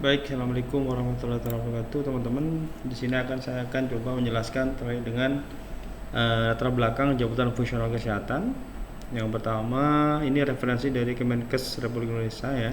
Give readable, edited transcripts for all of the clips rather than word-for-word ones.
Baik, assalamualaikum warahmatullahi wabarakatuh, teman-teman. Di sini saya akan coba menjelaskan terkait dengan latar belakang jabatan fungsional kesehatan. Yang pertama, ini referensi dari Kemenkes Republik Indonesia ya.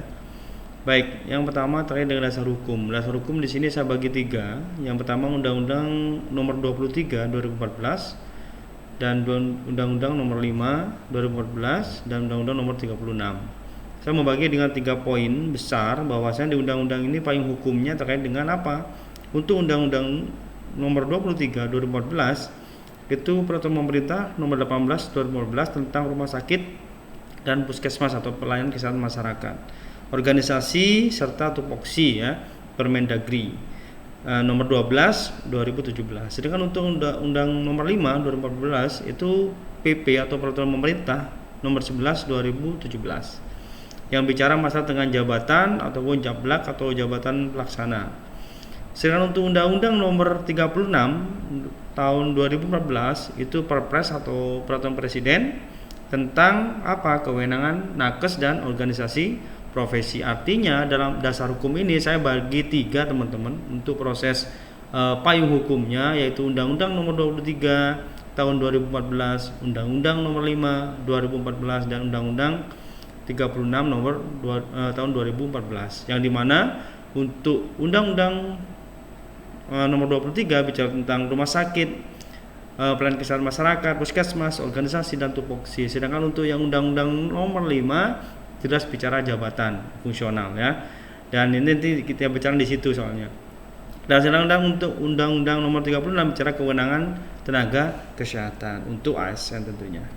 Baik, yang pertama terkait dengan dasar hukum. Dasar hukum di sini saya bagi tiga. Yang pertama Undang-Undang Nomor 23 2014 dan Undang-Undang Nomor 5 2014 dan Undang-Undang Nomor 36. Saya membagi dengan 3 poin besar bahwasanya di undang-undang ini payung hukumnya terkait dengan apa? Untuk Undang-Undang Nomor 23 2014 itu Peraturan Pemerintah Nomor 18 2014 tentang rumah sakit dan puskesmas atau pelayanan kesehatan masyarakat, organisasi serta tupoksi ya, Permendagri nomor 12 2017. Sedangkan untuk Undang Nomor 5 2014 itu PP atau Peraturan Pemerintah Nomor 11 2017 yang bicara masalah dengan jabatan ataupun jablak atau jabatan pelaksana. Sedangkan untuk Undang-Undang Nomor 36 tahun 2014 itu Perpres atau Peraturan Presiden tentang apa? Kewenangan nakes dan organisasi profesi. Artinya dalam dasar hukum ini saya bagi tiga, teman-teman, untuk proses payung hukumnya, yaitu Undang-Undang Nomor 23 tahun 2014, Undang-Undang Nomor 5 2014 dan Undang-Undang 36 tahun 2014, yang dimana untuk Undang-Undang Nomor 23 bicara tentang rumah sakit, pelayanan kesehatan masyarakat, puskesmas, organisasi dan tupoksi. Sedangkan untuk yang Undang-Undang Nomor 5 jelas bicara jabatan fungsional ya. Dan ini nanti kita bicara di situ soalnya. Dan sedangkan untuk Undang-Undang Nomor 36 bicara kewenangan tenaga kesehatan untuk ASN tentunya.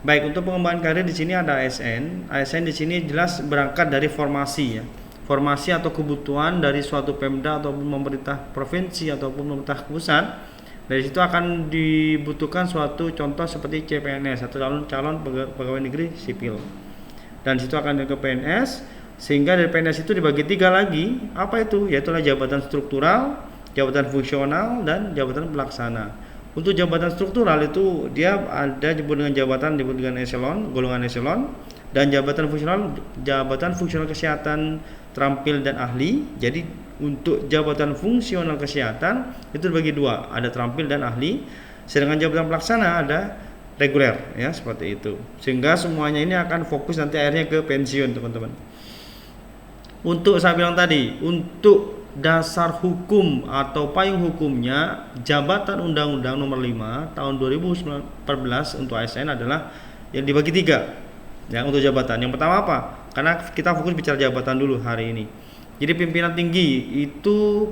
Baik, untuk pengembangan karir di sini ada ASN. ASN di sini jelas berangkat dari formasi ya. Formasi atau kebutuhan dari suatu Pemda ataupun pemerintah provinsi ataupun pemerintah pusat. Dari situ akan dibutuhkan suatu contoh seperti CPNS atau calon pegawai negeri sipil. Dan di situ akan ke PNS, sehingga dari PNS itu dibagi tiga lagi. Apa itu? Yaitu jabatan struktural, jabatan fungsional dan jabatan pelaksana. Untuk jabatan struktural itu dia ada disebut dengan jabatan disebut dengan eselon, golongan eselon, dan jabatan fungsional kesehatan terampil dan ahli. Jadi untuk jabatan fungsional kesehatan itu dibagi dua, ada terampil dan ahli. Sedangkan jabatan pelaksana ada reguler ya, seperti itu. Sehingga semuanya ini akan fokus nanti akhirnya ke pensiun, teman-teman. Untuk saya bilang tadi, untuk dasar hukum atau payung hukumnya jabatan Undang-Undang Nomor 5 tahun 2014 untuk ASN adalah yang dibagi tiga ya untuk jabatan. Yang pertama apa? Karena kita fokus bicara jabatan dulu hari ini. Jadi pimpinan tinggi itu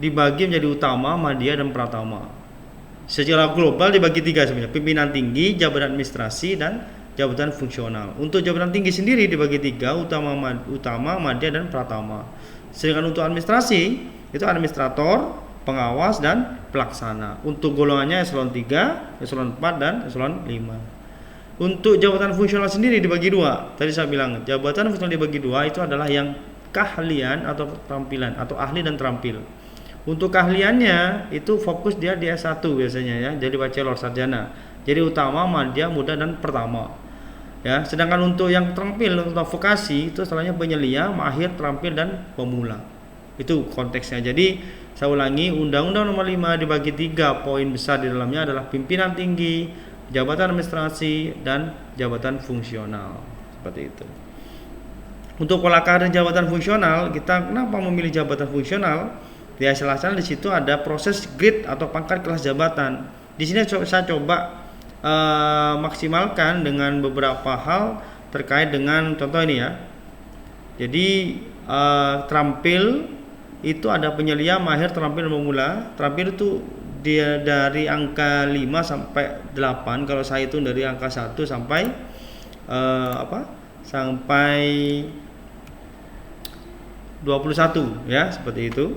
dibagi menjadi utama, madya dan pratama. Secara global dibagi tiga sebenarnya, pimpinan tinggi, jabatan administrasi dan jabatan fungsional. Untuk jabatan tinggi sendiri dibagi tiga, utama, madya dan pratama. Sedangkan untuk administrasi itu administrator, pengawas dan pelaksana. Untuk golongannya eselon 3, eselon 4 dan eselon 5. Untuk jabatan fungsional sendiri dibagi dua. Tadi saya bilang jabatan fungsional dibagi dua itu adalah yang keahlian atau keterampilan atau ahli dan terampil. Untuk keahliannya itu fokus dia di S1 biasanya ya, jadi bachelor sarjana. Jadi utama, madya, muda dan pertama. Ya, sedangkan untuk yang terampil untuk vokasi itu istilahnya penyelia, mahir, terampil dan pemula. Itu konteksnya. Jadi saya ulangi, Undang-Undang Nomor 5 dibagi tiga, poin besar di dalamnya adalah pimpinan tinggi, jabatan administrasi dan jabatan fungsional. Seperti itu. Untuk pola karir jabatan fungsional, kita kenapa memilih jabatan fungsional? Ya, salah-salah di situ ada proses grade atau pangkat kelas jabatan. Di sini saya coba maksimalkan dengan beberapa hal terkait dengan contoh ini ya. Jadi terampil itu ada penyelia, mahir, terampil, pemula. Terampil itu dia dari angka 5 sampai 8. Kalau saya itu dari angka 1 sampai sampai 21 ya, seperti itu.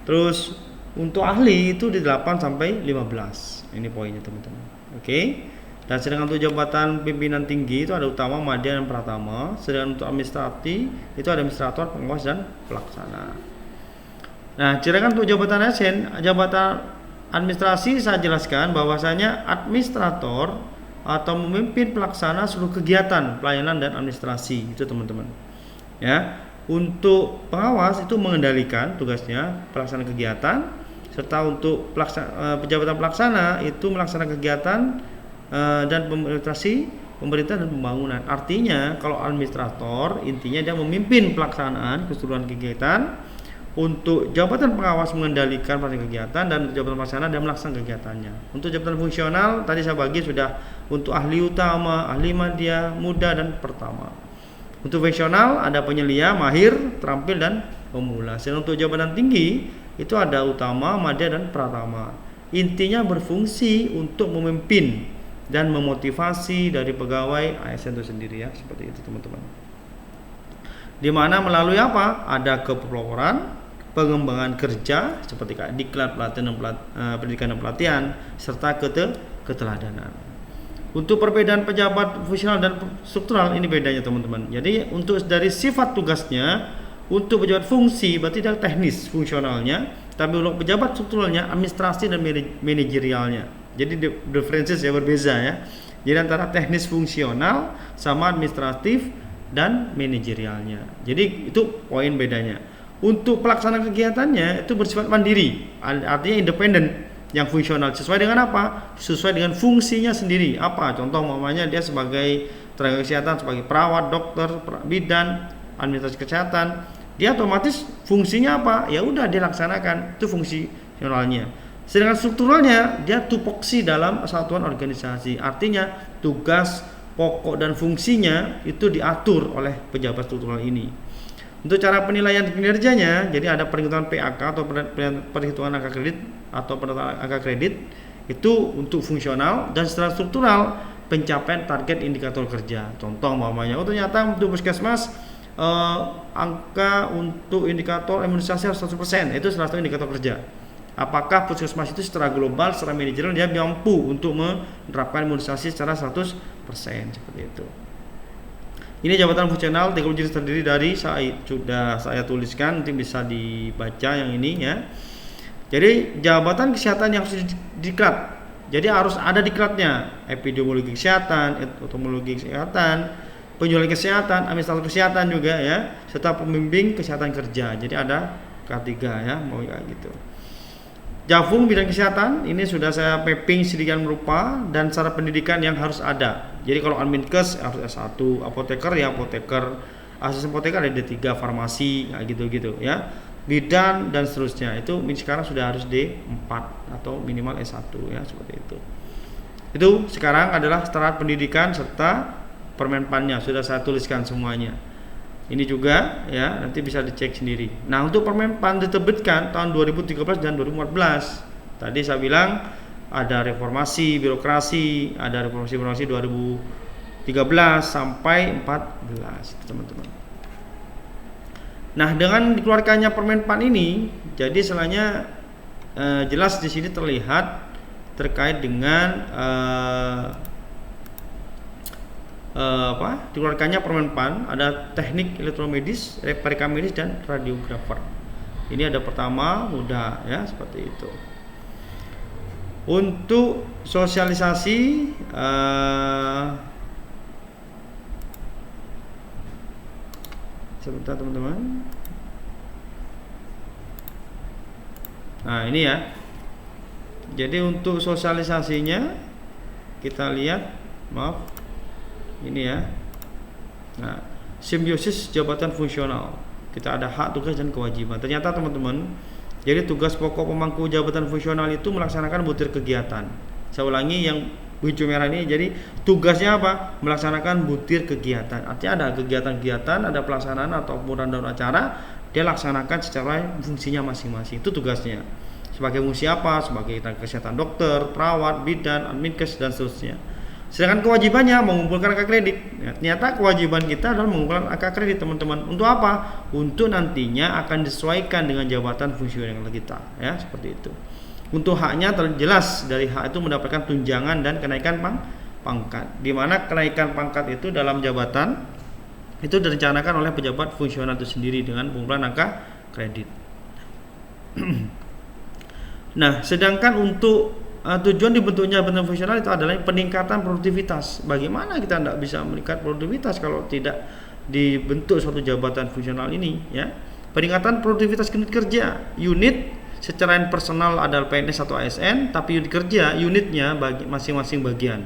Terus untuk ahli itu di 8 sampai 15. Ini poinnya, teman-teman. Oke. Dan sedangkan untuk jabatan pimpinan tinggi itu ada utama, madya dan pratama. Sedangkan untuk administrasi itu ada administrator, pengawas dan pelaksana. Nah, sedangkan untuk jabatan ASN, jabatan administrasi saya jelaskan bahwasanya administrator atau memimpin pelaksana seluruh kegiatan pelayanan dan administrasi itu, teman-teman. Ya. Untuk pengawas itu mengendalikan tugasnya pelaksanaan kegiatan, serta untuk jabatan pelaksana itu melaksanakan kegiatan dan administrasi pemerintah dan pembangunan. Artinya kalau administrator intinya dia memimpin pelaksanaan keseluruhan kegiatan, untuk jabatan pengawas mengendalikan pelaksanaan kegiatan, dan jabatan pelaksana dan melaksanakan kegiatannya. Untuk jabatan fungsional tadi saya bagi sudah untuk ahli utama, ahli madya, muda, dan pertama. Untuk fungsional ada penyelia, mahir, terampil, dan pemula. Sedangkan untuk jabatan tinggi itu ada utama, madya, dan pratama. Intinya berfungsi untuk memimpin dan memotivasi dari pegawai ASN itu sendiri ya, seperti itu teman-teman. Di mana melalui apa? Ada kepeloporian, pengembangan kerja seperti diklat, pelatihan, pendidikan dan pelatihan, serta keteladanan. Untuk perbedaan pejabat fungsional dan struktural ini bedanya teman-teman. Jadi untuk dari sifat tugasnya, untuk pejabat fungsi berarti dia teknis fungsionalnya, tapi untuk pejabat strukturalnya administrasi dan manajerialnya. Jadi differences ya, berbeza ya. Jadi antara teknis fungsional sama administratif dan manajerialnya. Jadi itu poin bedanya. Untuk pelaksanaan kegiatannya itu bersifat mandiri, artinya independen. Yang fungsional sesuai dengan apa? Sesuai dengan fungsinya sendiri. Apa? Contoh umpamanya dia sebagai tenaga kesehatan, sebagai perawat, dokter, bidan, administrasi kesehatan, dia otomatis fungsinya apa? Ya udah dia laksanakan, itu fungsionalnya. Sedangkan strukturalnya dia tupoksi dalam satuan organisasi. Artinya tugas, pokok dan fungsinya itu diatur oleh pejabat struktural ini. Untuk cara penilaian kinerjanya, jadi ada perhitungan PAK atau perhitungan angka kredit atau penetapan angka kredit itu untuk fungsional, dan secara struktural pencapaian target indikator kerja. Contoh umpamanya, ternyata untuk puskesmas angka untuk indikator imunisasi harus 100%, itu salah satu indikator kerja. Apakah puskesmas itu secara global, secara manajerial dia mampu untuk menerapkan imunisasi secara 100%, seperti itu. Ini jabatan fungsional teknologi terdiri dari sudah saya tuliskan, nanti bisa dibaca yang ini ya. Jadi jabatan kesehatan yang harus diklat. Jadi harus ada diklatnya, epidemiologi kesehatan, entomologi kesehatan, penjualan kesehatan, administrator kesehatan juga ya, serta pembimbing kesehatan kerja. Jadi ada K3 ya, mau kayak gitu. Jafung bidang kesehatan ini sudah saya mapping sedemikian rupa, dan cara pendidikan yang harus ada. Jadi kalau adminkes harus S1, apoteker ya apoteker, asisten apoteker ada D3, farmasi kayak gitu-gitu ya. Bidan dan seterusnya itu sekarang sudah harus D4 atau minimal S1 ya, seperti itu. Itu sekarang adalah syarat pendidikan serta permenpannya sudah saya tuliskan semuanya. Ini juga ya, nanti bisa dicek sendiri. Nah, untuk Permenpan diterbitkan tahun 2013 dan 2014. Tadi saya bilang ada reformasi birokrasi, ada reformasi birokrasi 2013 sampai 14, teman-teman. Nah, dengan dikeluarkannya Permenpan ini, jadi selainnya jelas di sini terlihat terkait dengan dikeluarkannya Permenpan, ada teknik elektromedis, replika medis, dan radiografer. Ini ada pertama mudah ya, seperti itu. Untuk sosialisasi sebentar teman-teman. Nah, ini ya. Jadi untuk sosialisasinya kita lihat, maaf. Ini ya. Nah, simbiosis jabatan fungsional. Kita ada hak, tugas, dan kewajiban. Ternyata teman-teman, jadi tugas pokok pemangku jabatan fungsional itu melaksanakan butir kegiatan. Saya ulangi yang hijau merah ini. Jadi tugasnya apa? Melaksanakan butir kegiatan. Artinya ada kegiatan-kegiatan, ada pelaksanaan atau rundown acara, dia laksanakan secara fungsinya masing-masing. Itu tugasnya. Sebagai fungsi apa? Sebagai tenaga kesehatan dokter, perawat, bidan, adminkes, dan seterusnya. Sedangkan kewajibannya mengumpulkan angka kredit. Ya, ternyata kewajiban kita adalah mengumpulkan angka kredit, teman-teman. Untuk apa? Untuk nantinya akan disesuaikan dengan jabatan fungsional kita, ya, seperti itu. Untuk haknya terjelas dari hak itu mendapatkan tunjangan dan kenaikan pangkat. Di mana kenaikan pangkat itu dalam jabatan itu direncanakan oleh pejabat fungsional itu sendiri dengan pengumpulan angka kredit. Nah, sedangkan untuk tujuan dibentuknya jabatan fungsional itu adalah peningkatan produktivitas. Bagaimana kita tidak bisa meningkat produktivitas kalau tidak dibentuk suatu jabatan fungsional ini ya. Peningkatan produktivitas unit kerja. Unit secara personal adalah PNS atau ASN, tapi unit kerja unitnya bagi masing-masing bagian.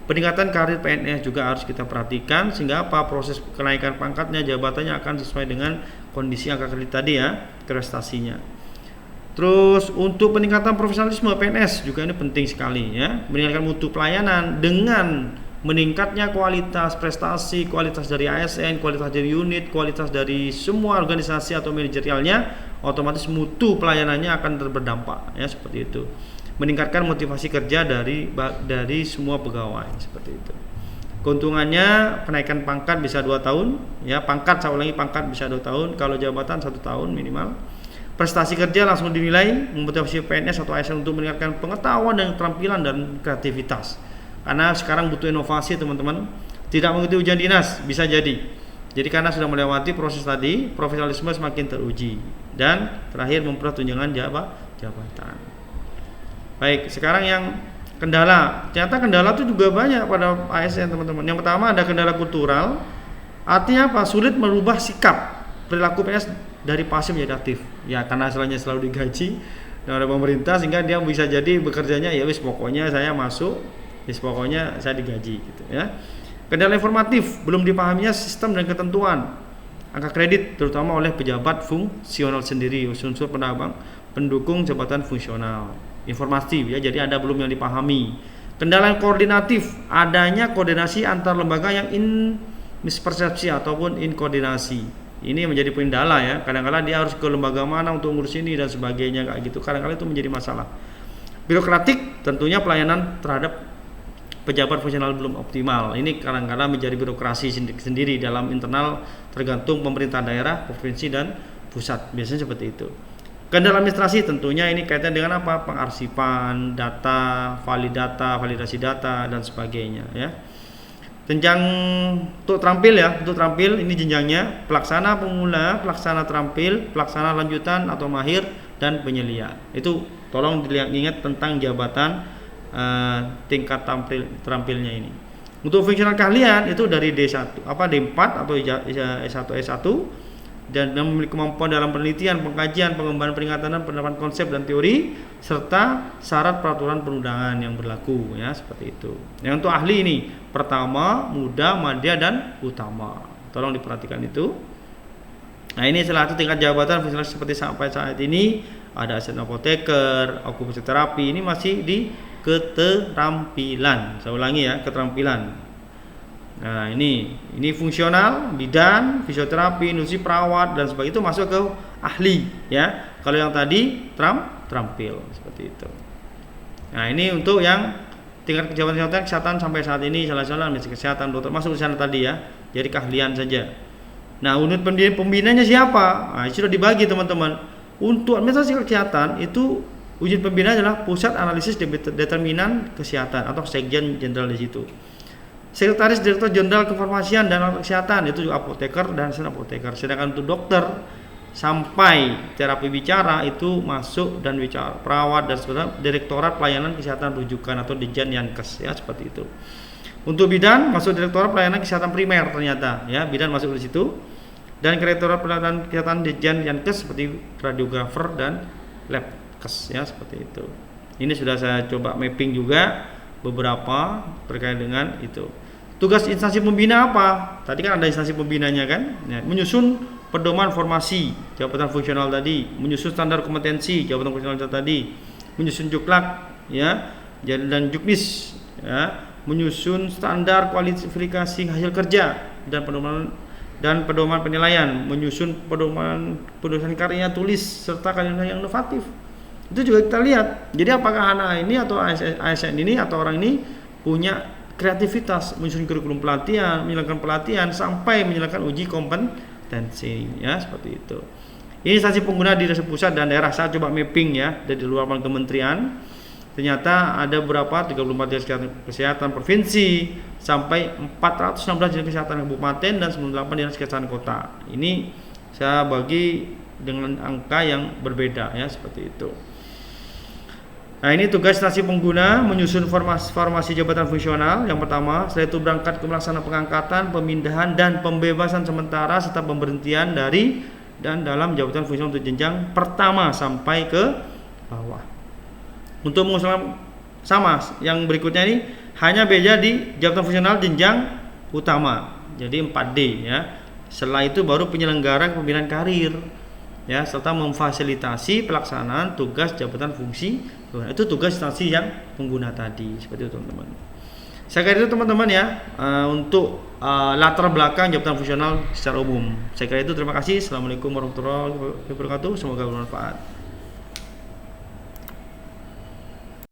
Peningkatan karir PNS juga harus kita perhatikan sehingga apa proses kenaikan pangkatnya jabatannya akan sesuai dengan kondisi angka kredit tadi ya, prestasinya. Terus untuk peningkatan profesionalisme PNS juga ini penting sekali ya, meningkatkan mutu pelayanan dengan meningkatnya kualitas prestasi, kualitas dari ASN, kualitas dari unit, kualitas dari semua organisasi atau manajerialnya, otomatis mutu pelayanannya akan berdampak ya, seperti itu. Meningkatkan motivasi kerja dari semua pegawai seperti itu. Keuntungannya kenaikan pangkat bisa 2 tahun ya, pangkat saya ulangi, pangkat bisa 2 tahun, kalau jabatan 1 tahun minimal. Prestasi kerja langsung dinilai, memotivasi PNS atau ASN untuk meningkatkan pengetahuan dan keterampilan dan kreativitas. Karena sekarang butuh inovasi teman-teman, tidak mengikuti ujian dinas bisa jadi. Jadi karena sudah melewati proses tadi, profesionalisme semakin teruji. Dan terakhir memperoleh tunjangan jabatan. Baik, sekarang yang kendala. Ternyata kendala itu juga banyak pada ASN teman-teman. Yang pertama ada kendala kultural. Artinya apa? Sulit merubah sikap perilaku PNS dari pasif menjadi aktif. Ya karena asalnya selalu digaji oleh pemerintah sehingga dia bisa jadi bekerjanya ya wis pokoknya saya masuk, wis pokoknya saya digaji gitu ya. Kendala informatif, belum dipahaminya sistem dan ketentuan angka kredit terutama oleh pejabat fungsional sendiri, unsur pendukung jabatan fungsional. Informasi ya, jadi ada belum yang dipahami. Kendala koordinatif, adanya koordinasi antar lembaga yang mispersepsi ataupun inkoordinasi. Ini menjadi kendala ya. Kadang-kadang dia harus ke lembaga mana untuk ngurus ini dan sebagainya kayak gitu. Kadang-kadang itu menjadi masalah. Birokratik, tentunya pelayanan terhadap pejabat fungsional belum optimal. Ini kadang-kadang menjadi birokrasi sendiri dalam internal tergantung pemerintah daerah, provinsi dan pusat. Biasanya seperti itu. Kendala administrasi tentunya ini kaitan dengan apa? Pengarsipan data, validasi data dan sebagainya ya. Jenjang untuk terampil ya, untuk terampil ini jenjangnya pelaksana pemula, pelaksana terampil, pelaksana lanjutan atau mahir dan penyelia. Itu tolong diingat tentang jabatan tingkat terampilnya ini. Untuk fungsional keahlian itu dari D1 D4 atau S1 dan memiliki kemampuan dalam penelitian, pengkajian, pengembangan peringatan dan penerapan konsep dan teori serta syarat peraturan perundangan yang berlaku ya, seperti itu. Yang untuk ahli ini pertama, muda, madya dan utama. Tolong diperhatikan itu. Nah, ini salah satu tingkat jabatan fungsional seperti sampai saat ini ada asisten apoteker, okupasi terapi, ini masih di keterampilan. Saya ulangi ya, keterampilan. Nah, ini fungsional, bidan, fisioterapi, nutrisi, perawat dan sebagainya itu masuk ke ahli ya. Kalau yang tadi terampil seperti itu. Nah, ini untuk yang tingkat jabatan kesehatan sampai saat ini salah-salah kesehatan dokter masuk ke sana tadi ya. Jadi keahlian saja. Nah, unit pembinanya siapa? Nah, sudah dibagi teman-teman. Untuk administrasi kesehatan itu unit pembina adalah pusat analisis determinan kesehatan atau sekjen jenderal di situ. Sekretaris Direktur Jenderal Kefarmasian dan Alat Kesehatan itu juga apoteker dan asisten apoteker. Sedangkan untuk dokter sampai terapi bicara itu masuk dan bicara perawat dan sebagainya Direktorat Pelayanan Kesehatan Rujukan atau Dijen Yankes ya, seperti itu. Untuk bidan masuk Direktorat Pelayanan Kesehatan Primer ternyata ya, bidan masuk di situ. Dan Direktorat Pelayanan Kesehatan Dijen Yankes seperti radiografer dan labkes ya, seperti itu. Ini sudah saya coba mapping juga beberapa terkait dengan itu. Tugas instansi pembina apa? Tadi kan ada instansi pembinanya kan? Ya, menyusun pedoman formasi jabatan fungsional tadi, menyusun standar kompetensi jabatan fungsional tadi, menyusun juklak ya, dan juknis ya, menyusun standar kualifikasi hasil kerja dan pedoman penilaian, menyusun pedoman karya tulis serta karya yang inovatif. Itu juga kita lihat. Jadi apakah anak ini atau ASN ini atau orang ini punya kreativitas menyusun kurikulum pelatihan, menjalankan pelatihan sampai menjalankan uji kompetensi ya, seperti itu. Ini instansi pengguna di pusat dan daerah. Saya coba mapping ya dari luar kementerian. Ternyata ada berapa 34 dinas kesehatan provinsi sampai 416 dinas kesehatan kabupaten dan 98 dinas kesehatan kota. Ini saya bagi dengan angka yang berbeda ya, seperti itu. Nah, ini tugas instansi pengguna menyusun formasi jabatan fungsional. Yang pertama, setelah itu berangkat ke melaksanakan pengangkatan, pemindahan, dan pembebasan sementara serta pemberhentian dari dan dalam jabatan fungsional untuk jenjang pertama sampai ke bawah. Untuk mengusulkan sama, yang berikutnya ini hanya beda di jabatan fungsional jenjang utama. Jadi 4D ya. Setelah itu baru penyelenggaraan pembinaan karir ya, serta memfasilitasi pelaksanaan tugas jabatan fungsi. Itu tugas instansi yang pengguna tadi, seperti itu teman-teman. Saya kira itu teman-teman ya, untuk latar belakang jabatan fungsional secara umum. Saya kira itu, terima kasih. Assalamualaikum warahmatullahi wabarakatuh, semoga bermanfaat.